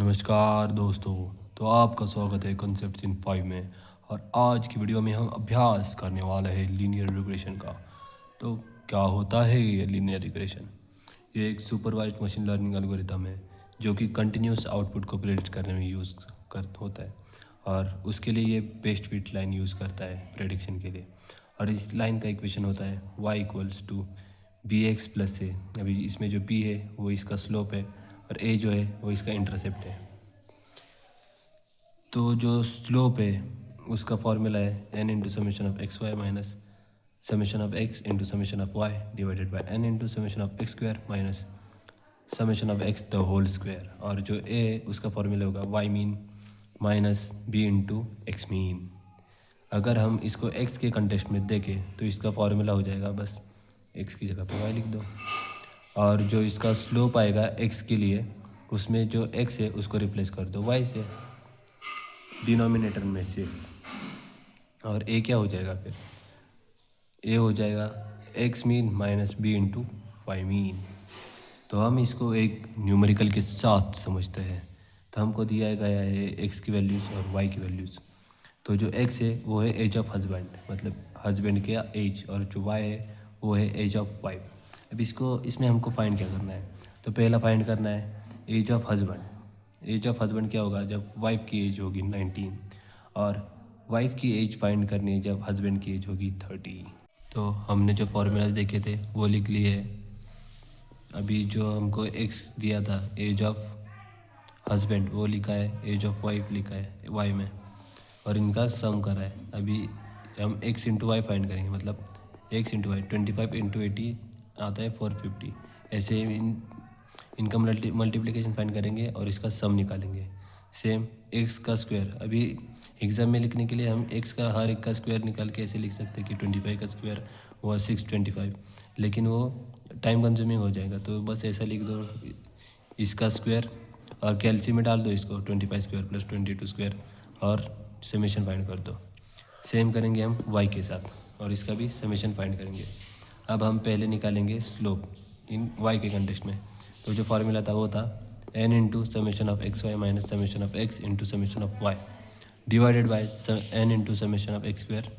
नमस्कार दोस्तों। तो आपका स्वागत है कॉन्सेप्ट्स इन 5 में। और आज की वीडियो में हम अभ्यास करने वाले हैं लीनियर रिग्रेशन का। तो क्या होता है ये लीनियर रिग्रेशन? ये एक सुपरवाइज्ड मशीन लर्निंग एल्गोरिथम है जो कि कंटिन्यूस आउटपुट को प्रेडिक्ट करने में होता है। और उसके लिए ये बेस्ट फिट लाइन यूज़ करता है प्रेडिक्शन के लिए। और इस लाइन का इक्वेशन होता है y = bx+a। अभी इसमें जो b है वो इसका स्लोप है और a जो है वो इसका इंटरसेप्ट है। तो जो स्लोप है उसका फॉर्मूला है n into summation of x y minus summation of x into summation of y divided by n into summation of x square minus summation of x the whole square. और जो a है उसका formula होगा y mean minus b into x mean. अगर हम इसको x के context में देखें तो इसका फॉर्मूला हो जाएगा, बस x की जगह पे y लिख दो। और जो इसका स्लोप आएगा x के लिए उसमें जो x है उसको रिप्लेस कर दो y से डिनोमिनेटर में से। और a क्या हो जाएगा फिर? a हो जाएगा x mean minus b into y mean. तो हम इसको एक न्यूमेरिकल के साथ समझते हैं। तो हमको दिया गया है x की वैल्यूज़ और y की वैल्यूज़। तो जो x है वो है एज ऑफ हस्बैंड, मतलब हस्बैंड के एज, और जो y है वो है एज ऑफ वाइफ। अब इसमें हमको फाइंड क्या करना है? तो पहला फाइंड करना है age of husband. Age of husband क्या होगा? जब वाइफ की एज होगी 19, और वाइफ की एज फाइंड करनी है जब हस्बैंड की एज होगी 30। तो हमने जो फॉर्मूलाज देखे थे वो लिख लिए। अभी जो हमको एक्स दिया था एज ऑफ हस्बैंड वो लिखा है, एज ऑफ वाइफ लिखा है वाई में, और इनका सम करा है। अभी हम एक्स इंटू वाई फाइंड करेंगे, मतलब एक्स इंटू वाई 25 इंटू 80 आता है 450। ऐसे इनका मल्टीप्लिकेशन फाइंड करेंगे और इसका सम निकालेंगे। सेम एक्स का स्क्वायर, अभी एग्ज़ाम में लिखने के लिए हम एक्स का हर एक का स्क्वायर निकाल के ऐसे लिख सकते हैं कि 25 का स्क्वायर हुआ 625, लेकिन वो टाइम कंज्यूमिंग हो जाएगा। तो बस ऐसा लिख दो इसका स्क्वायर और कैलसी में डाल दो इसको 25 स्क्वायर प्लस 22 स्क्वायर और समेशन फाइंड कर दो। सेम करेंगे हम y के साथ और इसका भी समेशन फाइंड करेंगे। अब हम पहले निकालेंगे स्लोप इन y के कंटेक्स्ट में। तो जो फार्मूला था वो था n into summation of x y minus summation of x into summation of y divided by n into summation of x square.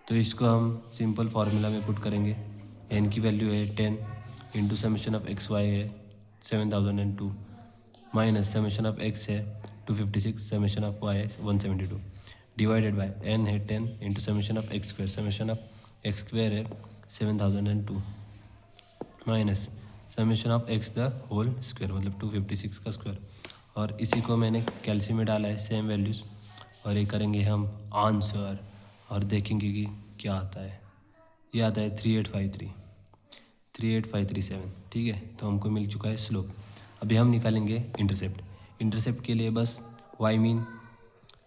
तो इसको हम सिंपल फार्मूला में पुट करेंगे। n की वैल्यू है 10 into summation of x y है 7002 minus summation of x है 256, summation of Y है 172 डिवाइडेड बाय n है 10 into summation of x square. Summation of x square है 7002 minus summation of x the whole square, मतलब 256 का square. और इसी को मैंने कैल्सी में डाला है सेम वैल्यूज़, और ये करेंगे हम आंसर और देखेंगे कि क्या आता है। ये आता है 38537। ठीक है, तो हमको मिल चुका है स्लोप। अभी हम निकालेंगे इंटरसेप्ट। इंटरसेप्ट के लिए बस वाई मीन,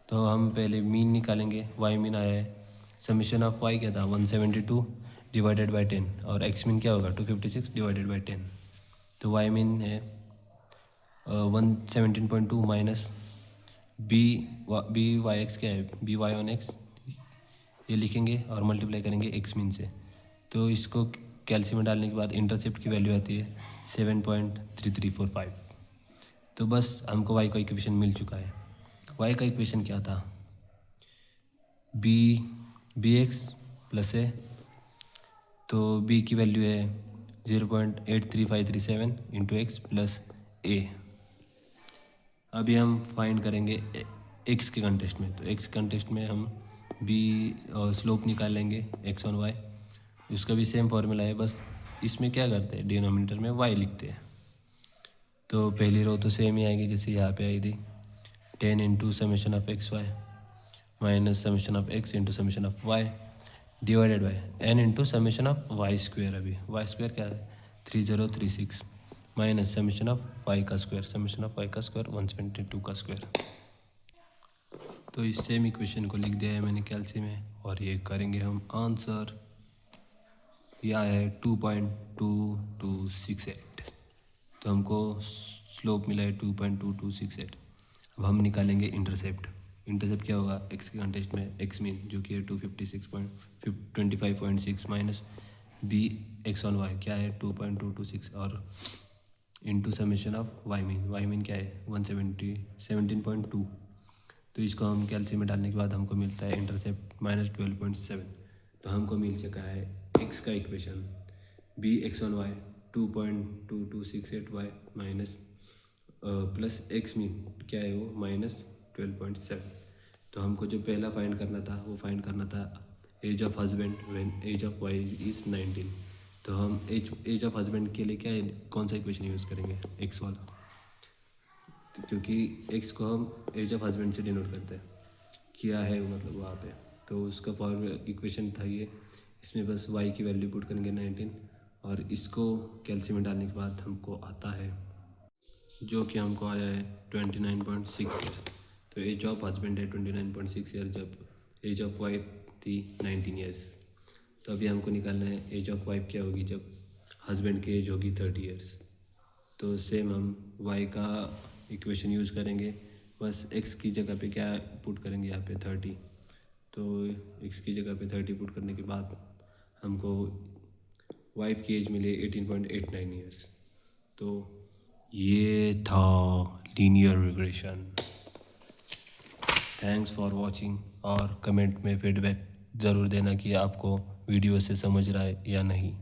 तो हम पहले मीन निकालेंगे। वाई मीन आया है, समीशन ऑफ वाई क्या था 172 डिवाइडेड बाई 10, और एक्स मीन क्या होगा 256 डिवाइडेड बाई 10। तो वाई मीन है 117.2 माइनस बी वाई एक्स क्या है, बी वाई ऑन एक्स, ये लिखेंगे और मल्टीप्लाई करेंगे एक्स मीन से। तो इसको कैल्शियम में डालने के बाद इंटरसेप्ट की वैल्यू आती है 7.3345। तो बस हमको वाई का इक्वेशन मिल चुका है। वाई का इक्वेशन क्या था? बी एक्स प्लस है, तो बी की वैल्यू है 0.83537 इंटू एक्स प्लस ए। अभी हम फाइंड करेंगे एक्स के कंटेस्ट में। तो एक्स कंटेस्ट में हम बी स्लोप निकाल लेंगे एक्स ऑन वाई। उसका भी सेम फार्मूला है, बस इसमें क्या करते हैं डिनोमिनेटर में वाई लिखते हैं। तो पहली रो तो सेम ही आएगी जैसे यहाँ पे आई थी, 10 into summation of x y minus summation of x into summation of y divided by n into summation of y square. अभी वाई स्क्वायर क्या है 3036 माइनस समेशन ऑफ वाई का स्क्वायर, समेशन ऑफ वाई का square 172 का square. तो इस same equation को लिख दिया है मैंने कैल्सी में, और ये करेंगे हम आंसर। यह है 2.2268। तो हमको स्लोप मिला है 2.2268। अब हम निकालेंगे इंटरसेप्ट। इंटरसेप्ट क्या होगा एक्स के कंटेस्ट में एक्स मीन जो कि है 256.25.6 minus b x on y क्या है 2.226, और into summation of y mean क्या है 17.2। तो इसको हम कैलसी में डालने के बाद हमको मिलता है इंटरसेप्ट -12.7। तो हमको मिल चुका है एक्स का equation bx1y 2.2268y minus plus x mean क्या है वो -12.7। तो हमको जो पहला फाइंड करना था वो फाइंड करना था age of husband when age of wife is 19। तो हम एज ऑफ हस्बैंड के लिए क्या है कौन सा इक्वेशन यूज़ करेंगे एक्स वाला। तो क्योंकि एक्स को हम एज ऑफ हस्बैंड से डिनोट करते हैं किया है वो मतलब वहाँ पे। तो उसका फॉर्मूला इक्वेशन था ये। इसमें बस वाई की वैल्यू पुट करेंगे 19 और इसको कैल्शियम में डालने के बाद हमको आता है जो कि हमको आया है 29.6 ईयर्स। तो एज ऑफ हस्बैंड है 29.6 ईयर जब एज ऑफ वाइफ थी 19 ईयर्स। तो अभी हमको निकालना है एज ऑफ वाइफ क्या होगी जब हस्बैंड की एज होगी 30 ईयर्स। तो सेम हम वाई का इक्वेशन यूज़ करेंगे, बस एक्स की जगह पे क्या पुट करेंगे यहाँ पे 30। तो एक्स की जगह पे 30 पुट करने के बाद हमको वाइफ की एज मिले 18.89 ईयर्स। तो ये था linear regression. Thanks for watching और कमेंट में फीडबैक ज़रूर देना कि आपको वीडियो से समझ रहा है या नहीं।